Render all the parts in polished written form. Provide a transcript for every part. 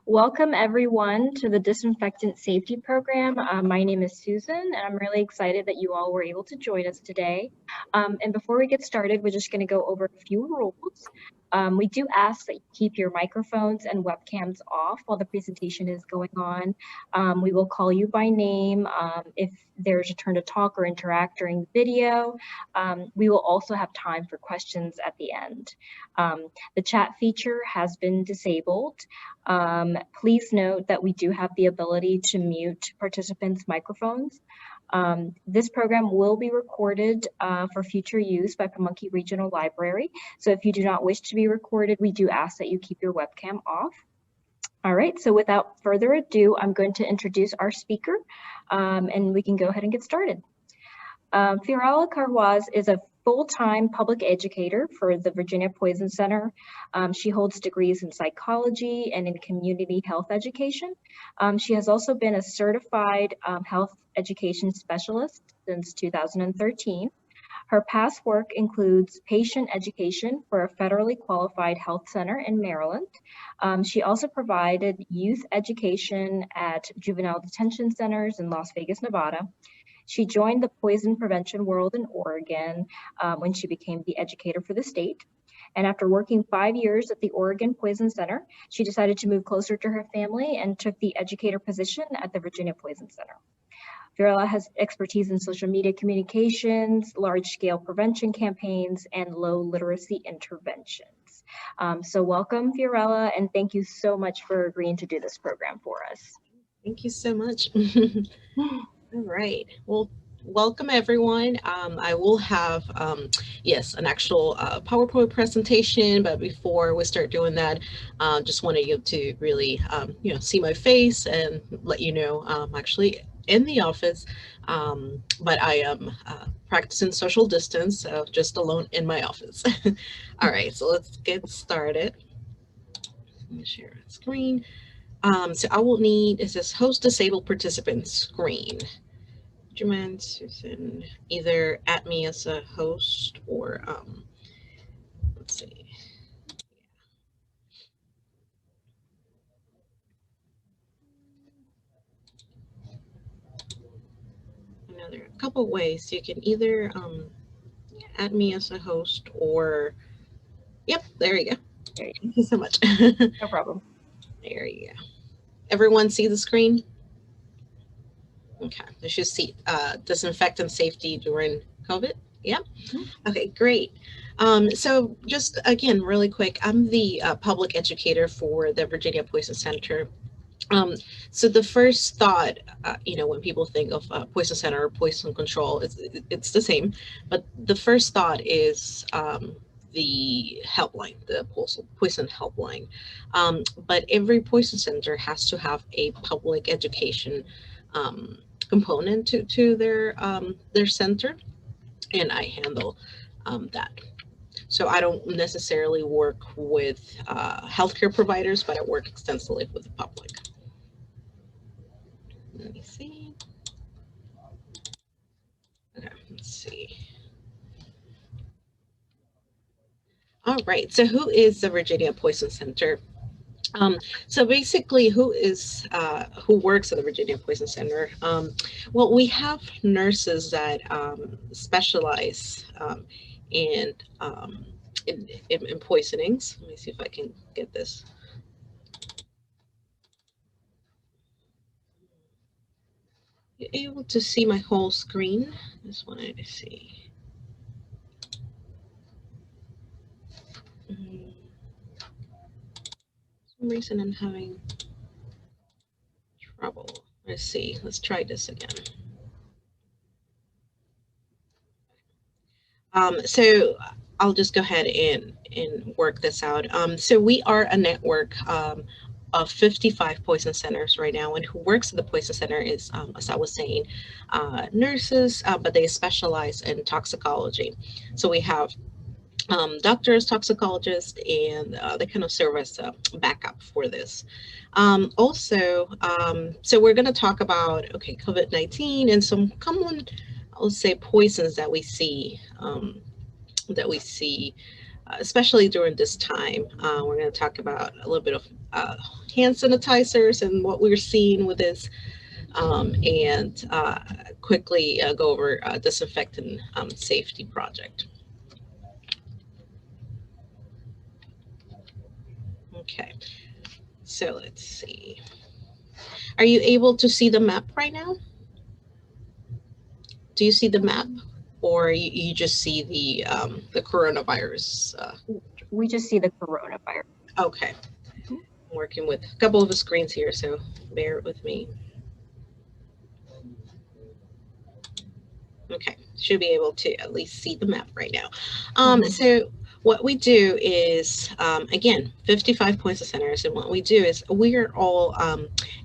Welcome everyone to the Disinfectant Safety program. My name is Susan and I'm really excited that you all were able to join us today. And before we get started, we're just going to go over a few rules. We do ask that you keep your microphones and webcams off while the presentation is going on. We will call you by name if there's a turn to talk or interact during the video. We will also have time for questions at the end. The chat feature has been disabled. Please note that we do have the ability to mute participants' microphones. This program will be recorded for future use by Pamunkey Regional Library. So if you do not wish to be recorded, we do ask that you keep your webcam off. All right, so without further ado, I'm going to introduce our speaker and we can go ahead and get started. Fiorella Carwaz is a full-time public educator for the Virginia Poison Center. She holds degrees in psychology and in community health education. She has also been a certified health education specialist since 2013. Her past work includes patient education for a federally qualified health center in Maryland. She also provided youth education at juvenile detention centers in Las Vegas, Nevada. She joined the poison prevention world in Oregon when she became the educator for the state. And after working 5 years at the Oregon Poison Center, she decided to move closer to her family and took the educator position at the Virginia Poison Center. Fiorella has expertise in social media communications, large-scale prevention campaigns, and low literacy interventions. So welcome, Fiorella, and thank you so much for agreeing to do this program for us. Thank you so much. All right. Well, welcome everyone. I will have, yes, an actual PowerPoint presentation, but before we start doing that, just wanted you to really, see my face and let you know I'm actually in the office, but I am practicing social distance, so just alone in my office. All right, so let's get started. Let me share my screen. So I will need, it says host disabled participant screen. Would you mind, Susan, either at me as a host or, let's see. I know there are a couple ways. You can either add me as a host or, yep, there you go. Thank you so much. No problem. There you go. Everyone see the screen? Okay, you should see disinfectant safety during COVID. Yeah. Okay, great. So just again, really quick, I'm the public educator for the Virginia Poison Center. So the first thought, when people think of poison center or poison control, it's the same, but the first thought is the helpline, the poison helpline. But every poison center has to have a public education component to their center, and I handle that. So I don't necessarily work with healthcare providers, but I work extensively with the public. Let me see. Okay, let's see. All right, so who is the Virginia Poison Center? So basically, who works at the Virginia Poison Center? Well, we have nurses that specialize in poisonings. Let me see if I can get this. You able to see my whole screen? Just wanted to see. For some reason I'm having trouble. Let's see. Let's try this again. So I'll just go ahead and work this out. So we are a network of 55 poison centers right now, and who works at the poison center is, as I was saying, nurses, but they specialize in toxicology. So we have doctors, toxicologists, and they kind of serve as a backup for this. So we're going to talk about, COVID-19 and some common, I'll say, poisons that we see especially during this time. We're going to talk about a little bit of hand sanitizers and what we're seeing with this, and quickly go over disinfectant safety project. Okay, so let's see. Are you able to see the map right now? Do you see the map, or you just see the coronavirus? We just see the coronavirus. Okay, I'm working with a couple of the screens here, so bear with me. Okay, should be able to at least see the map right now. So what we do is, again, 55 points of centers, and what we do is we are all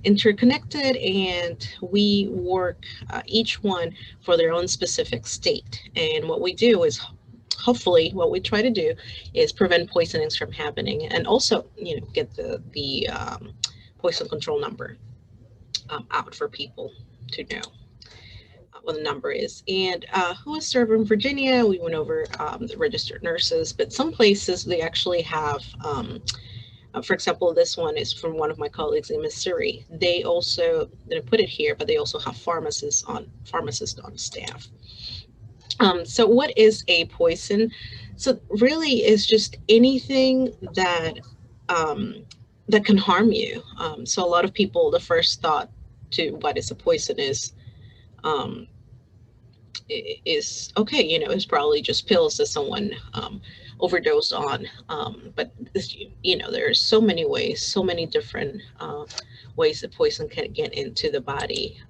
interconnected, and we work each one for their own specific state. And what we do is, hopefully, what we try to do is prevent poisonings from happening, and also, get the poison control number out for people to know what the number is. And who is served in Virginia? We went over the registered nurses, but some places they actually have, for example, this one is from one of my colleagues in Missouri. They also didn't put it here, but they also have pharmacists on staff. So what is a poison? So really is just anything that that can harm you. So a lot of people, the first thought to what is a poison um, is okay, it's probably just pills that someone overdosed on. But there's so many ways, so many different ways that poison can get into the body.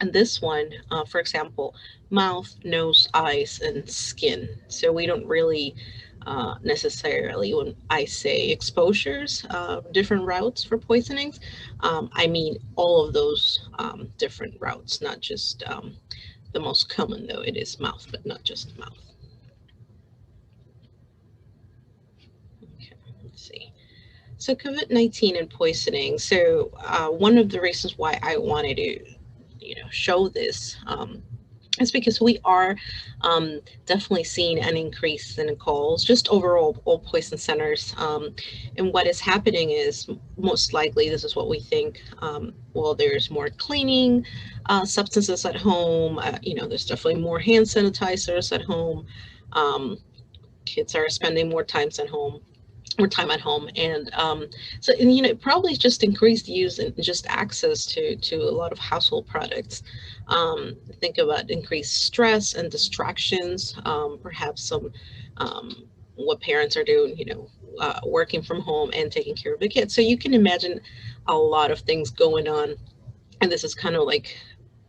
And this one, for example, mouth, nose, eyes, and skin. So we don't really necessarily, when I say exposures, different routes for poisonings, I mean all of those different routes, not just the most common, though it is mouth, but not just mouth. Okay, let's see. So COVID-19 and poisoning. So one of the reasons why I wanted to, show this is because we are definitely seeing an increase in calls, just overall all poison centers. And what is happening is most likely, this is what we think, well, there's more cleaning substances at home. There's definitely more hand sanitizers at home. Kids are spending more time at home. And so probably just increased use and just access to a lot of household products. Think about increased stress and distractions, perhaps some what parents are doing, working from home and taking care of the kids. So you can imagine a lot of things going on, and this is kind of like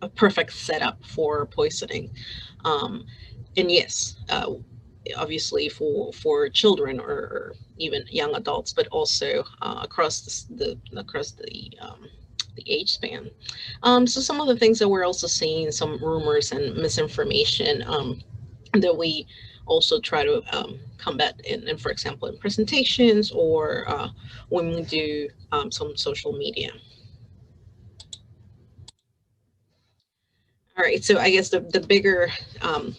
a perfect setup for poisoning. And yes, obviously for children or even young adults, but also across the age span. So some of the things that we're also seeing, some rumors and misinformation that we also try to combat in, for example, in presentations or when we do some social media. All right, so I guess the bigger,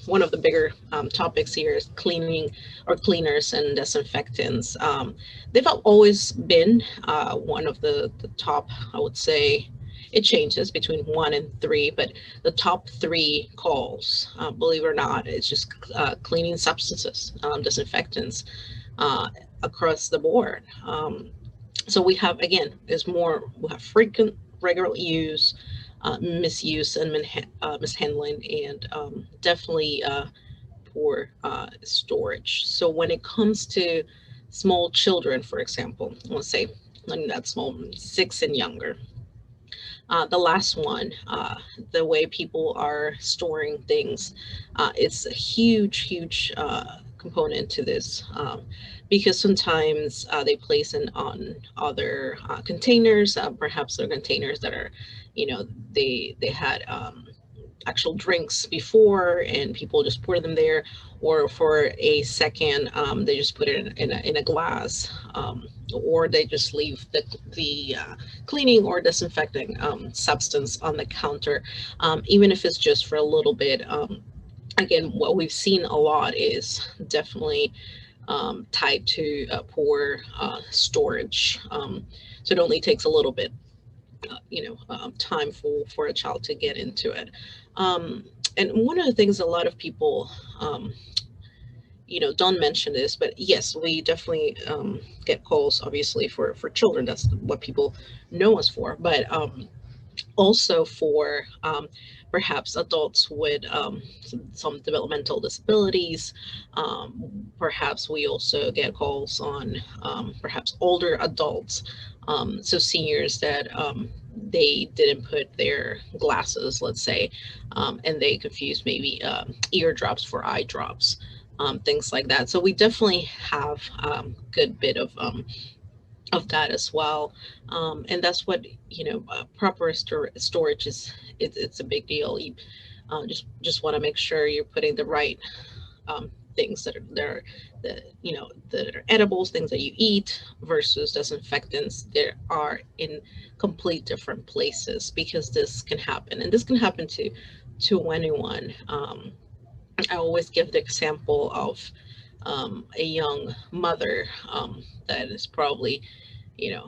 one of the bigger topics here is cleaning or cleaners and disinfectants. They've always been one of the top, I would say, it changes between 1 and 3, but the top 3 calls, believe it or not, it's just cleaning substances, disinfectants across the board. So we have, again, we have frequent, regular use, misuse and mishandling, and definitely poor storage. So when it comes to small children, for example, let's say not that small, 6 and younger, the last one, the way people are storing things, it's a huge component to this, because sometimes they place it on other containers, perhaps they're containers that are, they had actual drinks before and people just pour them there, or for a second they just put it in a glass, or they just leave the cleaning or disinfecting substance on the counter, even if it's just for a little bit. Again, what we've seen a lot is definitely tied to poor storage. So it only takes a little bit, time for a child to get into it. Um, and one of the things a lot of people, don't mention this, but yes, we definitely get calls, obviously, for children. That's what people know us for. But also for perhaps adults with some developmental disabilities. Perhaps we also get calls on perhaps older adults, so seniors that they didn't put their glasses, let's say, and they confused maybe eardrops for eye drops. Things like that. So we definitely have good bit of that as well. And that's what, proper storage is. It's a big deal. You just want to make sure you're putting the right things that are edibles, things that you eat, versus disinfectants that are in complete different places, because this can happen, and this can happen to anyone. I always give the example of a young mother that is probably,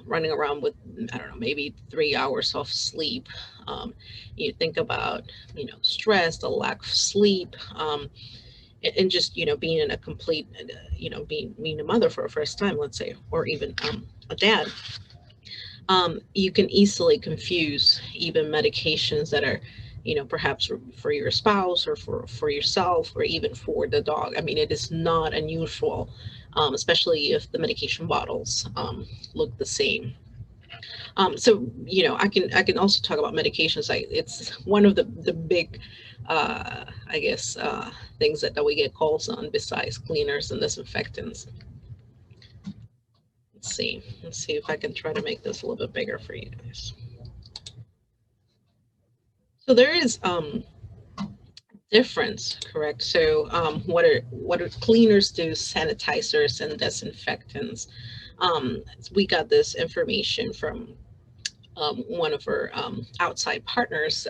running around with, I don't know, maybe 3 hours of sleep. Um, you think about, stress, the lack of sleep, and just, being in a complete, being a mother for a first time, let's say, or even a dad. You can easily confuse even medications that are, perhaps for your spouse, or for yourself, or even for the dog. I mean, it is not unusual, especially if the medication bottles look the same. So, I can also talk about medications. It's one of the big, I guess, things that we get calls on, besides cleaners and disinfectants. Let's see if I can try to make this a little bit bigger for you guys. So there is difference, correct? So what are cleaners do, sanitizers and disinfectants? We got this information from one of our outside partners,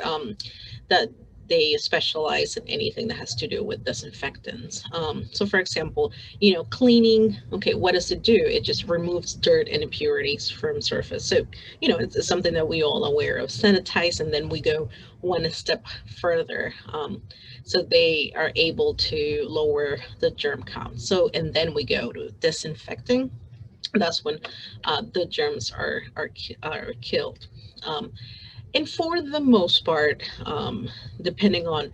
that they specialize in anything that has to do with disinfectants. So, for example, cleaning. Okay, what does it do? It just removes dirt and impurities from surface. So, it's something that we all aware of. Sanitize, and then we go one step further. So they are able to lower the germ count. So, and then we go to disinfecting. That's when the germs are killed. Um, and for the most part, depending on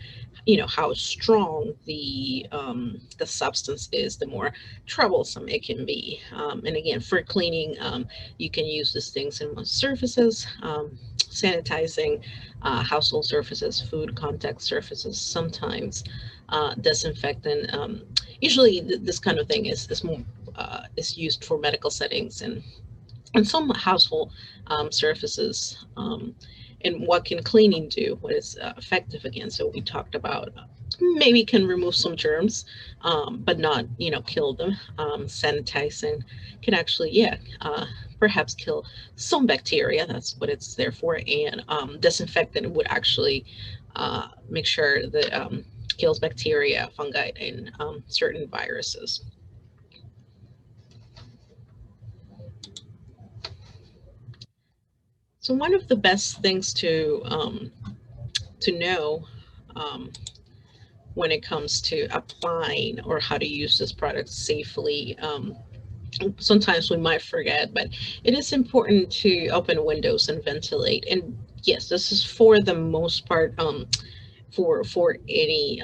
how strong the substance is, the more troublesome it can be. And again, for cleaning, you can use these things in most surfaces, sanitizing household surfaces, food contact surfaces, sometimes disinfectant. Usually, this kind of thing is more is used for medical settings, and some household surfaces. And what can cleaning do? What is effective again? So we talked about maybe can remove some germs, but not kill them. Sanitizing can actually, yeah, perhaps kill some bacteria. That's what it's there for. And disinfectant would actually make sure that kills bacteria, fungi, and certain viruses. So one of the best things to know, um, when it comes to applying or how to use this product safely, sometimes we might forget, but it is important to open windows and ventilate. And yes, this is for the most part, for any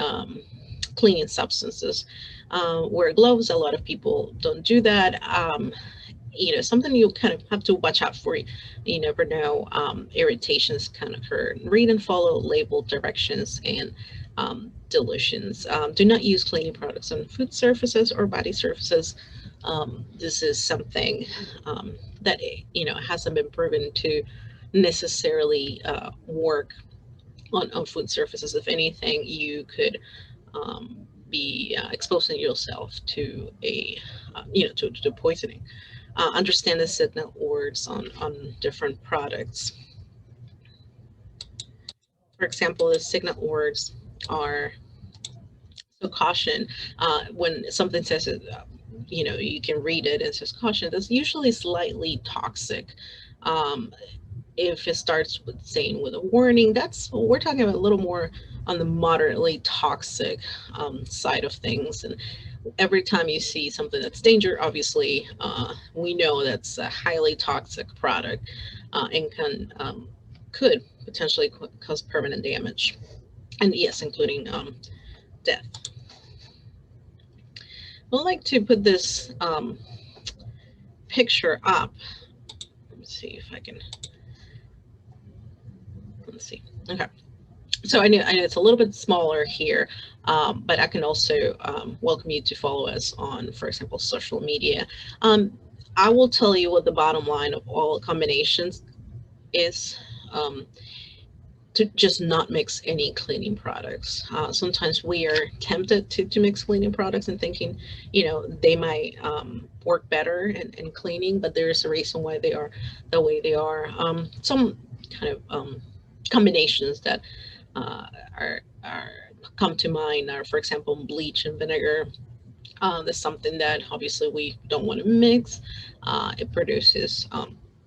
cleaning substances. Wear gloves. A lot of people don't do that. Something you kind of have to watch out for. You never know. Irritations can occur. Read and follow label directions and dilutions. Do not use cleaning products on food surfaces or body surfaces. This is something that hasn't been proven to necessarily work on food surfaces. If anything, you could be exposing yourself to to poisoning. Understand the signal words on different products. For example, the signal words are, so caution, when something says you can read it. It says caution. That's usually slightly toxic. Um, if it starts with saying with a warning, that's we're talking about a little more on the moderately toxic side of things. And every time you see something that's danger, obviously we know that's a highly toxic product and could potentially cause permanent damage, and yes, including death. I'd like to put this picture up. Let me see if I can. Let's see. Okay. So I know it's a little bit smaller here, but I can also welcome you to follow us on, for example, social media. Um, I will tell you what the bottom line of all combinations is. To just not mix any cleaning products. Sometimes we are tempted to mix cleaning products and thinking, they might work better in cleaning, but there's a reason why they are the way they are. Some kind of combinations that are come to mind are, for example, bleach and vinegar. That's something that obviously we don't want to mix. It produces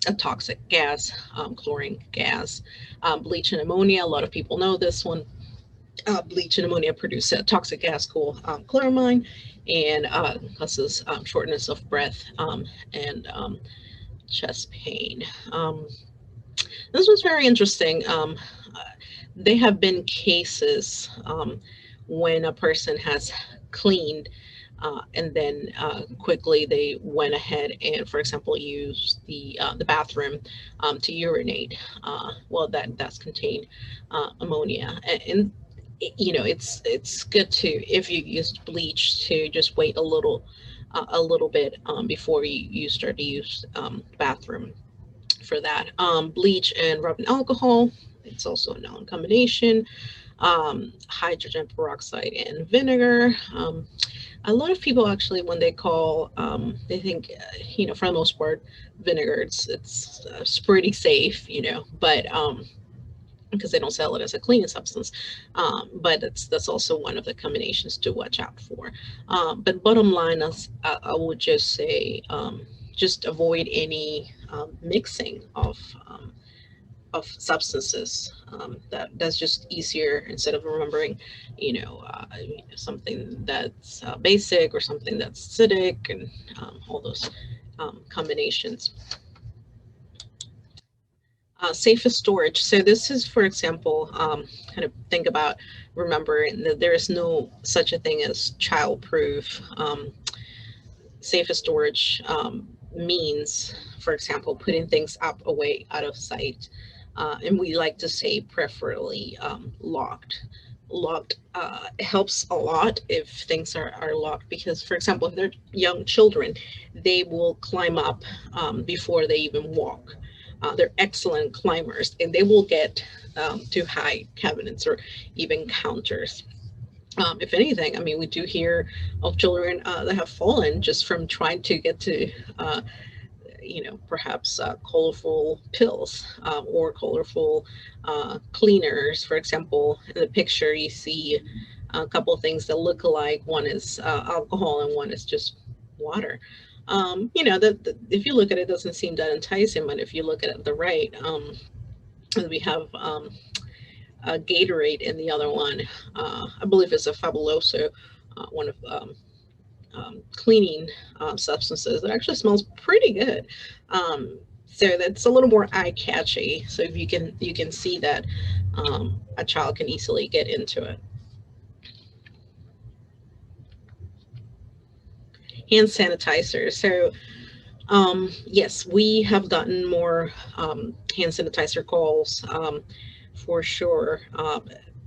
a toxic gas, chlorine gas. Bleach and ammonia, a lot of people know this one. Bleach and ammonia produce a toxic gas called chloramine, and causes shortness of breath and chest pain. This was very interesting. There have been cases when a person has cleaned and then quickly they went ahead and, for example, used the bathroom to urinate. Well, that's contained ammonia, and it's good to, if you used bleach, to just wait a little bit before you start to use bathroom for that. Bleach and rubbing alcohol, it's also a known combination. Hydrogen peroxide and vinegar. A lot of people actually, when they call, they think, for the most part, vinegar, it's pretty safe, but because they don't sell it as a cleaning substance. But that's also one of the combinations to watch out for. But bottom line, I would just say, just avoid any mixing of substances. That's just easier, instead of remembering, something that's basic or something that's acidic, and all those combinations. Safest storage. So this is, for example, kind of think about remembering that there is no such a thing as child-proof. Safest storage means, for example, putting things up away out of sight. And we like to say preferably locked. Locked helps a lot if things are locked, because, for example, if they're young children, they will climb up before they even walk. They're excellent climbers, and they will get to high cabinets or even counters. If anything, I mean, we do hear of children that have fallen just from trying to get to, perhaps colorful pills or colorful cleaners. For example, in the picture, you see a couple of things that look alike. One is alcohol and one is just water. If you look at it, it doesn't seem that enticing, but if you look at it the right, we have Gatorade in the other one. I believe it's a Fabuloso, one of cleaning substances that actually smells pretty good. So that's a little more eye catchy. So if you can see that a child can easily get into it. Hand sanitizer. So yes, we have gotten more hand sanitizer calls for sure.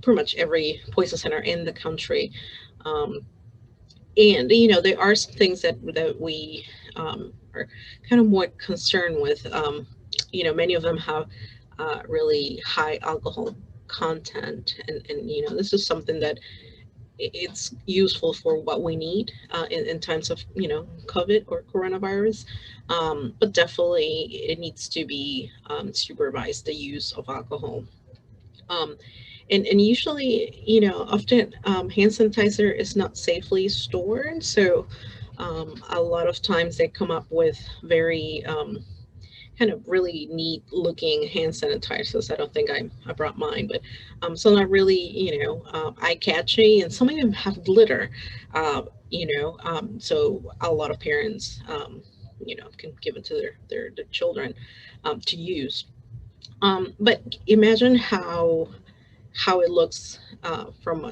Pretty much every poison center in the country. And there are some things that we are kind of more concerned with. Many of them have really high alcohol content, and this is something that it's useful for what we need in times of COVID or coronavirus, but definitely it needs to be supervised, the use of alcohol. Um, and usually, often hand sanitizer is not safely stored. So A lot of times they come up with very kind of really neat looking hand sanitizers. I don't think I brought mine, but some are really, eye catchy, and some even have glitter. So a lot of parents, can give it to their children to use. But imagine how it looks from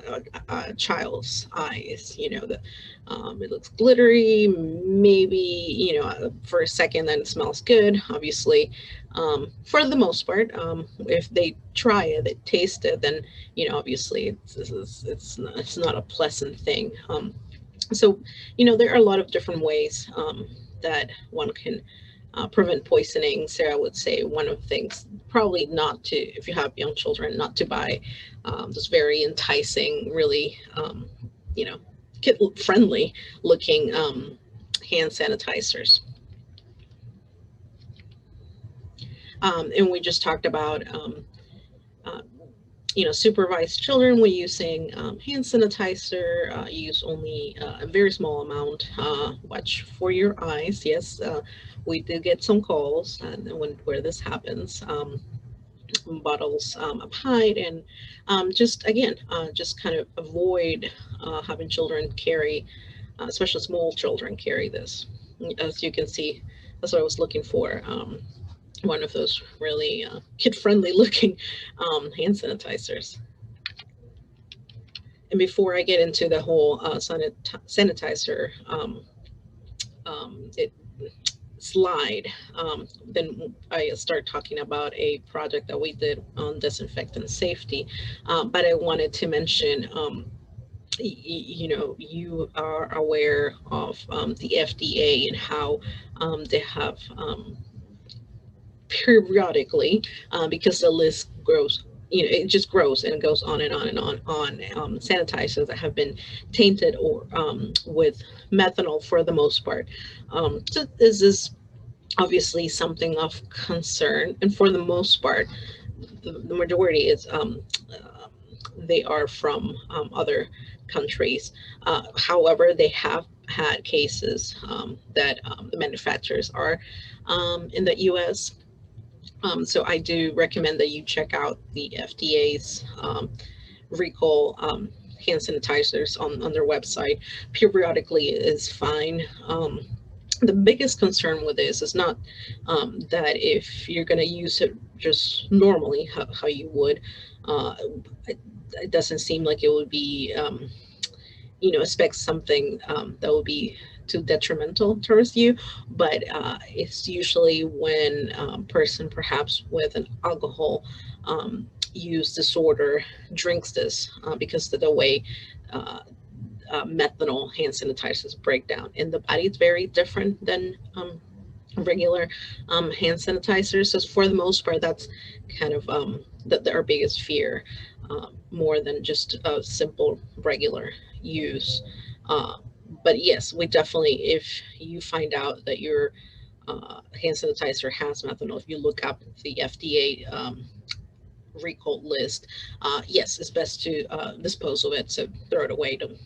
a child's eyes. It looks glittery, maybe, for a second, then it smells good, obviously. For the most part, if they try it, they taste it, then, obviously it's not a pleasant thing. So there are a lot of different ways that one can prevent poisoning. So I would say one of the things, probably not to, if you have young children, not to buy those very enticing, really, you know, kid friendly looking hand sanitizers. And we just talked about uh, supervise children when using hand sanitizer. Use only a very small amount. Watch for your eyes. Yes, we do get some calls and where this happens. Bottles up high, and just again, just kind of avoid having children carry, especially small children carry this. As you can see, that's what I was looking for. One of those really kid-friendly looking hand sanitizers. And before I get into the whole sanitizer it slide, then I start talking about a project that we did on disinfectant safety. But I wanted to mention, you are aware of the FDA and how they have periodically, because the list grows, it just grows and it goes on and on and on sanitizers that have been tainted or with methanol for the most part. So this is obviously something of concern, and for the most part, the majority is they are from other countries. However, they have had cases that the manufacturers are in the U.S. So I do recommend that you check out the FDA's recall hand sanitizers on their website. Periodically is fine. The biggest concern with this is not that if you're going to use it just normally how you would, uh, it, it doesn't seem like it would be, expect something that would be too detrimental towards you. But it's usually when person perhaps with an alcohol use disorder drinks this, because of the way uh, methanol hand sanitizers break down in the body. It's very different than regular hand sanitizers. So for the most part, that's kind of our biggest fear, more than just a simple regular use. Uh, but yes, we definitely, if you find out that your hand sanitizer has methanol, if you look up the FDA recall list, yes, it's best to dispose of it. So throw it away. Don't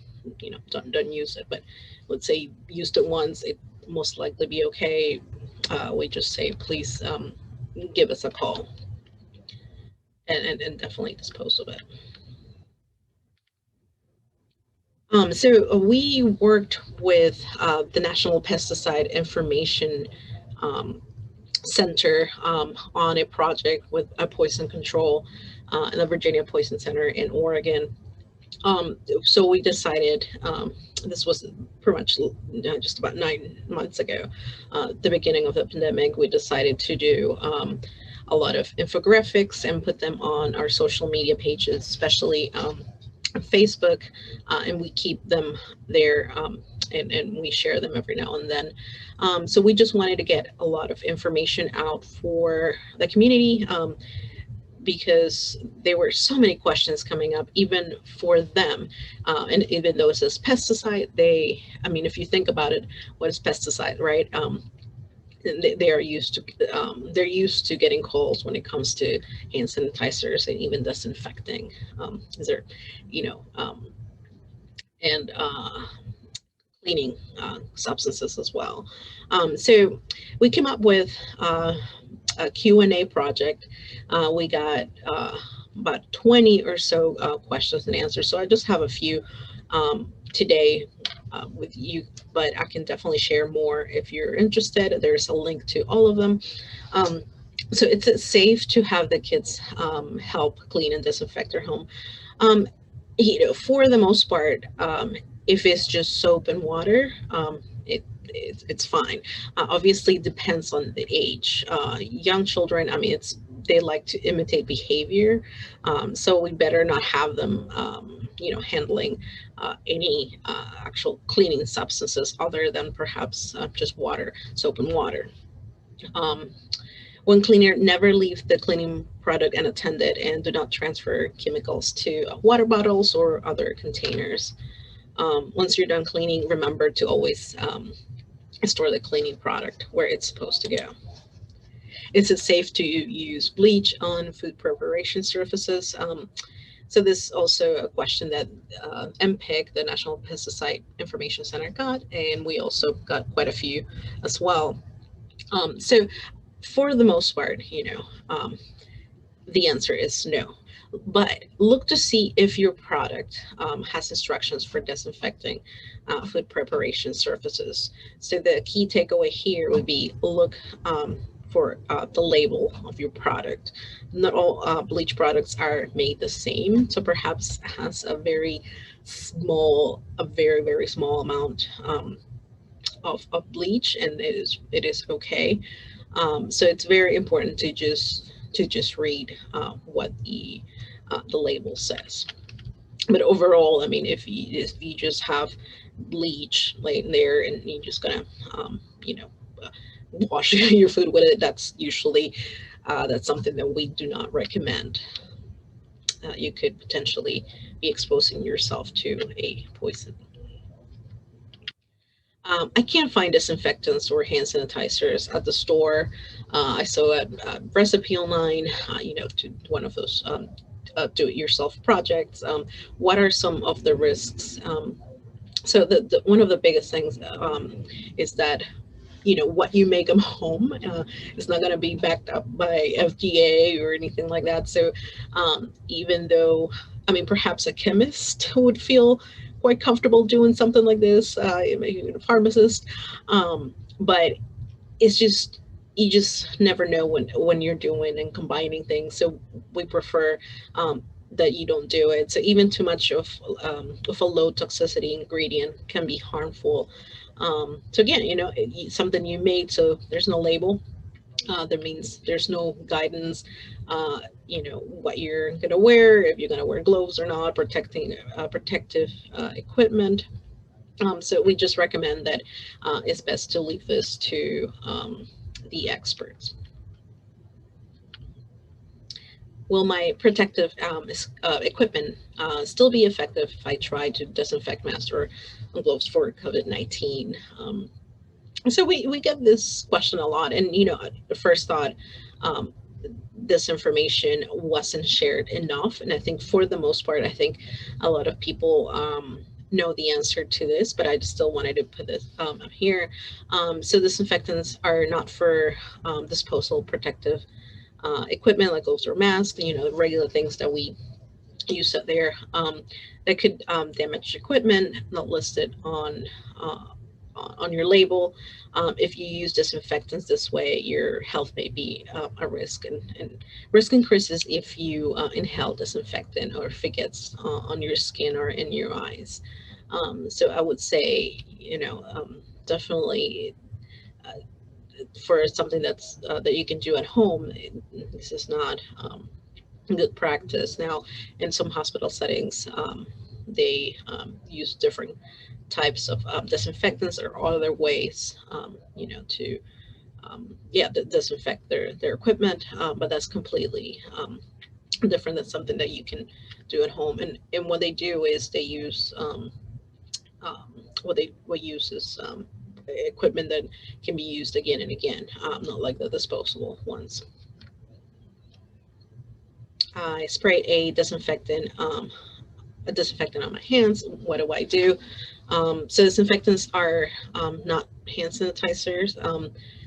use it. But let's say you used it once, it most likely be okay. We just say, please give us a call, and definitely dispose of it. So we worked with the National Pesticide Information um, Center on a project with a poison control in the Virginia Poison Center in Oregon. So we decided, this was pretty much just about 9 months ago, the beginning of the pandemic. We decided to do a lot of infographics and put them on our social media pages, especially Facebook, and we keep them there, and we share them every now and then. So we just wanted to get a lot of information out for the community, because there were so many questions coming up, even for them. And even though it says pesticide, if you think about it, what is pesticide, right? They are used to, they're used to getting calls when it comes to hand sanitizers and even disinfecting. Is there, you know, and cleaning substances as well. So we came up with a Q&A project. We got about 20 or so questions and answers. So I just have a few today with you, but I can definitely share more if you're interested. There's a link to all of them. Um, so it's safe to have the kids help clean and disinfect their home. Um, for the most part, if it's just soap and water, it's fine. Obviously, depends on the age. Young children, I mean, they like to imitate behavior, so we better not have them, handling any actual cleaning substances other than perhaps just water, soap and water. Um, when cleaner, never leave the cleaning product unattended and do not transfer chemicals to water bottles or other containers. Once you're done cleaning, remember to always store the cleaning product where it's supposed to go. Is it safe to use bleach on food preparation surfaces? So this is also a question that MPIC, the National Pesticide Information Center, got, and we also got quite a few as well. So for the most part, the answer is no. But look to see if your product has instructions for disinfecting food preparation surfaces. So the key takeaway here would be look for the label of your product. Not all bleach products are made the same, so perhaps it has a very, very small amount of bleach, and it is okay. So it's very important to just read what the label says. But overall, I mean, if you just have bleach laying there and you're just gonna uh, wash your food with it, that's usually that's something that we do not recommend. You could potentially be exposing yourself to a poison. I can't find disinfectants or hand sanitizers at the store. I saw a recipe online, to one of those do-it-yourself projects. What are some of the risks? So one of the biggest things is that what you make them home is not going to be backed up by FDA or anything like that. So even though, I mean, perhaps a chemist would feel quite comfortable doing something like this, maybe a pharmacist, but it's just, you just never know when you're doing and combining things. So we prefer that you don't do it. So even too much of a low toxicity ingredient can be harmful. So again, something you made, so there's no label. That means there's no guidance. What you're gonna wear, if you're gonna wear gloves or not, protective equipment. So we just recommend that it's best to leave this to the experts. Will my protective equipment still be effective if I try to disinfect masks or gloves for COVID-19? So we get this question a lot, and the first thought, um, this information wasn't shared enough, and I think for the most part, I think a lot of people know the answer to this, but I just still wanted to put this up here. So disinfectants are not for disposal protective equipment like gloves or masks, the regular things that we use out there, that could damage equipment not listed on your label. If you use disinfectants this way, your health may be a risk, and risk increases if you inhale disinfectant or if it gets on your skin or in your eyes. So I would say, definitely for something that you can do at home, this is not good practice. Now, in some hospital settings, they use different types of disinfectants or other ways, to disinfect their equipment. But that's completely different than something that you can do at home. And what they do is they use what use is equipment that can be used again and again, not like the disposable ones. I sprayed a disinfectant on my hands. What do I do? So disinfectants are not hand sanitizers.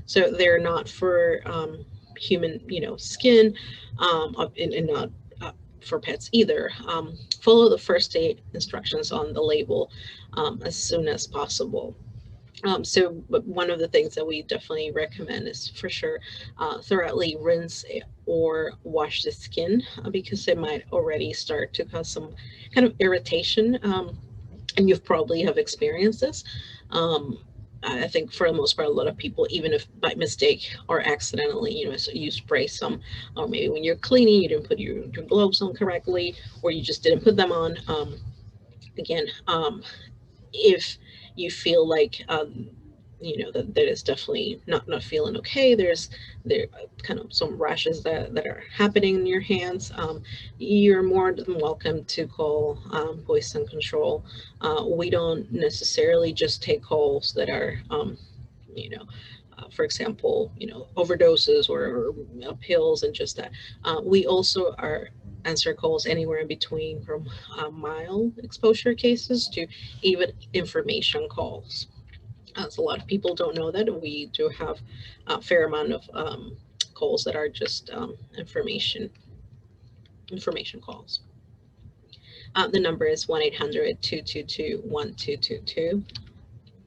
So they're not for human, skin, and not for pets either. Follow the first aid instructions on the label as soon as possible. But one of the things that we definitely recommend is for sure thoroughly rinse or wash the skin because it might already start to cause some kind of irritation. And you've probably have experienced this. Um, I think for the most part, a lot of people, even if by mistake or accidentally, so you spray some, or maybe when you're cleaning, you didn't put your gloves on correctly, or you just didn't put them on. Again, if you feel like that is definitely not feeling okay, there kind of some rashes that are happening in your hands, you're more than welcome to call poison control. We don't necessarily just take calls that are you know for example, overdoses or pills and just that. We also are answer calls anywhere in between from mild exposure cases to even information calls. So a lot of people don't know that we do have a fair amount of calls that are just information calls. The number is 1-800-222-1222.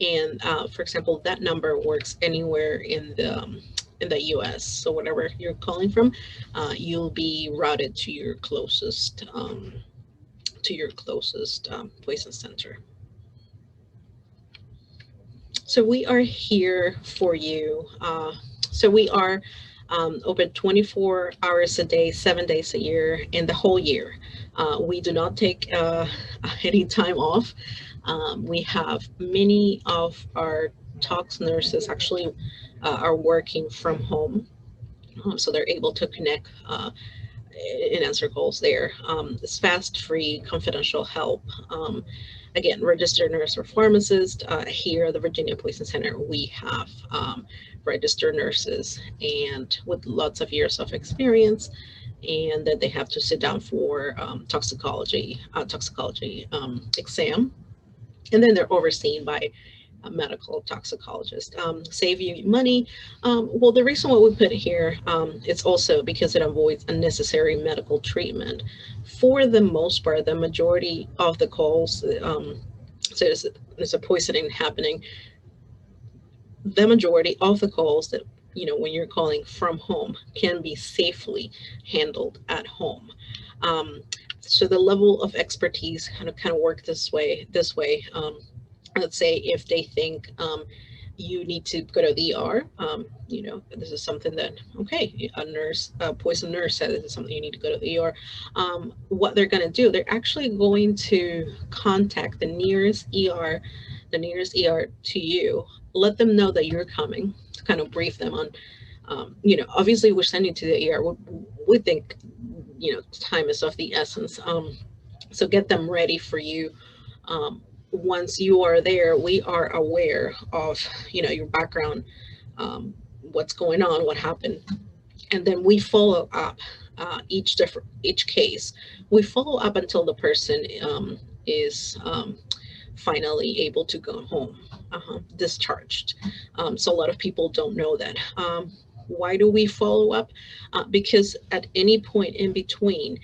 And for example, that number works anywhere in the U.S. So whatever you're calling from, you'll be routed to your closest poison center. So we are here for you. So we are open 24 hours a day, 7 days a year, in the whole year. We do not take any time off. We have many of our tox nurses actually are working from home, so they're able to connect and answer calls there. It's fast, free, confidential help. Again, registered nurse or pharmacist. Here at the Virginia Poison Center, we have registered nurses and with lots of years of experience, and then they have to sit down for toxicology exam, and then they're overseen by a medical toxicologist. Save you money. Well, the reason why we put it here, it's also because it avoids unnecessary medical treatment. For the most part, the majority of the calls, so there's a poisoning happening. The majority of the calls that when you're calling from home can be safely handled at home. So the level of expertise kind of work this way. Let's say if they think you need to go to the ER, this is something that, okay, a poison nurse said this is something you need to go to the ER. What they're going to do, they're actually going to contact the nearest ER to you, let them know that you're coming, to kind of brief them on, obviously we're sending to the ER. We think, time is of the essence. So get them ready for you. Once you are there, we are aware of your background, what's going on, what happened, and then we follow up each case. We follow up until the person is finally able to go home, discharged. So a lot of people don't know that. Why do we follow up? Because at any point in between,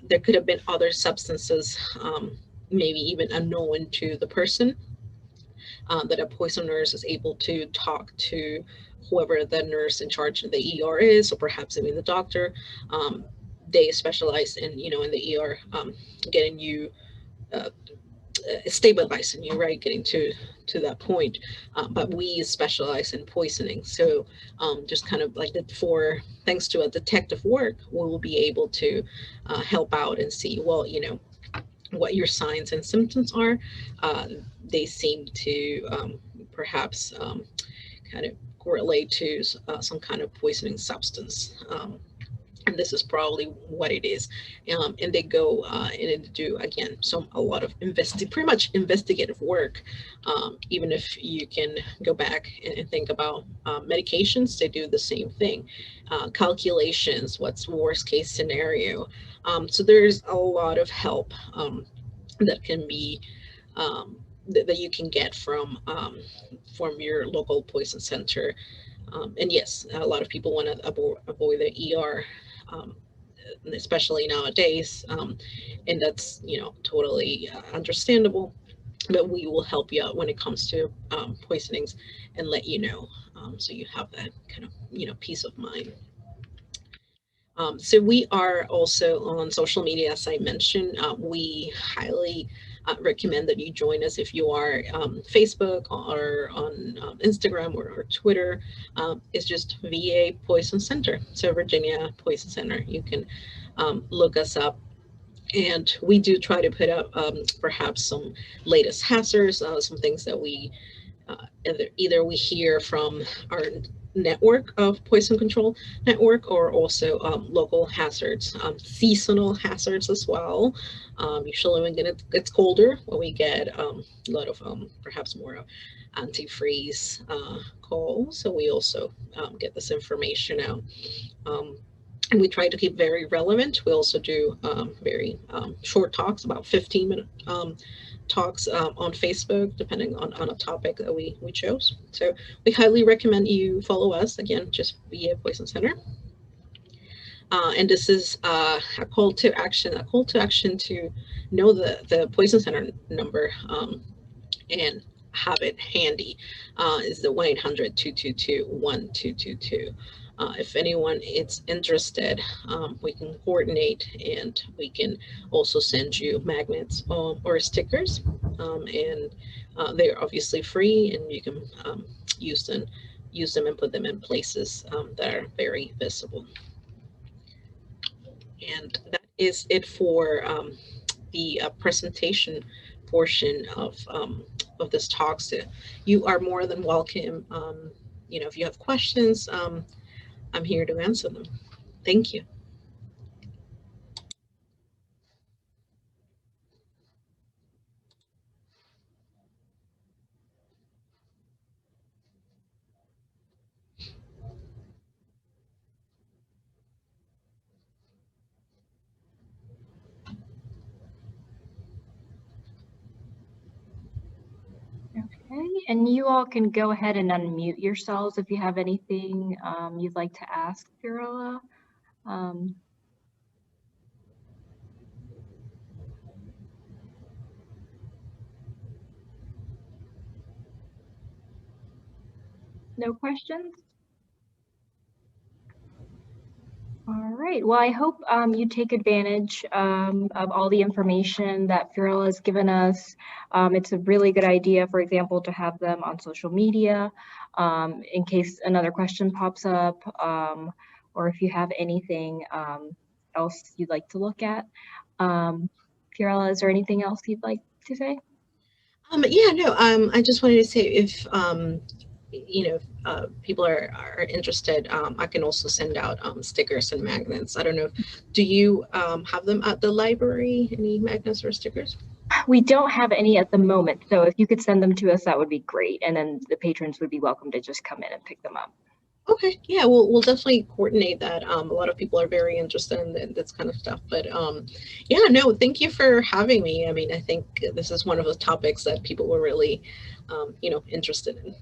there could have been other substances, maybe even unknown to the person, that a poison nurse is able to talk to whoever the nurse in charge of the ER is, or perhaps even the doctor. They specialize in the ER, getting you stabilizing you, right, getting to that point. But we specialize in poisoning, so just kind of like for thanks to a detective work, we will be able to help out and see, well, what your signs and symptoms are. They seem to perhaps kind of correlate to some kind of poisoning substance. And this is probably what it is. And they go and do, again, a lot of pretty much investigative work. Even if you can go back and think about medications, they do the same thing. Calculations, what's worst case scenario. So there's a lot of help that can be that you can get from your local poison center. And yes, a lot of people want to avoid the ER, um, especially nowadays, and that's totally understandable. But we will help you out when it comes to poisonings and let you know, so you have that kind of peace of mind. So we are also on social media, as I mentioned. We highly recommend that you join us if you are Facebook or on Instagram or Twitter. It's just VA Poison Center, so Virginia Poison Center. You can look us up, and we do try to put up perhaps some latest hazards, some things that we either we hear from our network of poison control network, or also local hazards, seasonal hazards as well. Usually when it gets colder, when we get a lot of perhaps more antifreeze calls, so we also get this information out. Um, and we try to keep very relevant. We also do very short talks, about 15-minute talks on Facebook, depending on a topic that we chose. So we highly recommend you follow us, again, just via Poison Center. And this is a call to action to know the Poison Center number, and have it handy. Is the 1-800-222-1222. If anyone is interested, we can coordinate, and we can also send you magnets or stickers. And they're obviously free, and you can use them and put them in places that are very visible. And that is it for the presentation portion of this talk. So you are more than welcome. If you have questions, I'm here to answer them. Thank you. Okay, and you all can go ahead and unmute yourselves if you have anything you'd like to ask Fiorella. No questions? All right. Well, I hope you take advantage of all the information that Fiorella has given us. It's a really good idea, for example, to have them on social media in case another question pops up, or if you have anything else you'd like to look at. Fiorella, is there anything else you'd like to say? Yeah, no, I just wanted to say if people are interested, I can also send out stickers and magnets. I don't know. Do you have them at the library? Any magnets or stickers? We don't have any at the moment, so if you could send them to us, that would be great. And then the patrons would be welcome to just come in and pick them up. Okay, yeah, we'll definitely coordinate that. A lot of people are very interested in this kind of stuff, but yeah, no, thank you for having me. I mean, I think this is one of those topics that people were really, interested in.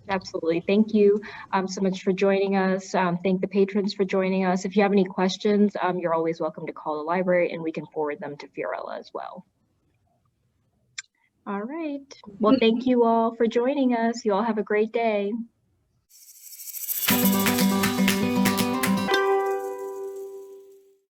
Absolutely. Thank you so much for joining us. Thank the patrons for joining us. If you have any questions, you're always welcome to call the library, and we can forward them to Fiorella as well. All right. Well, thank you all for joining us. You all have a great day.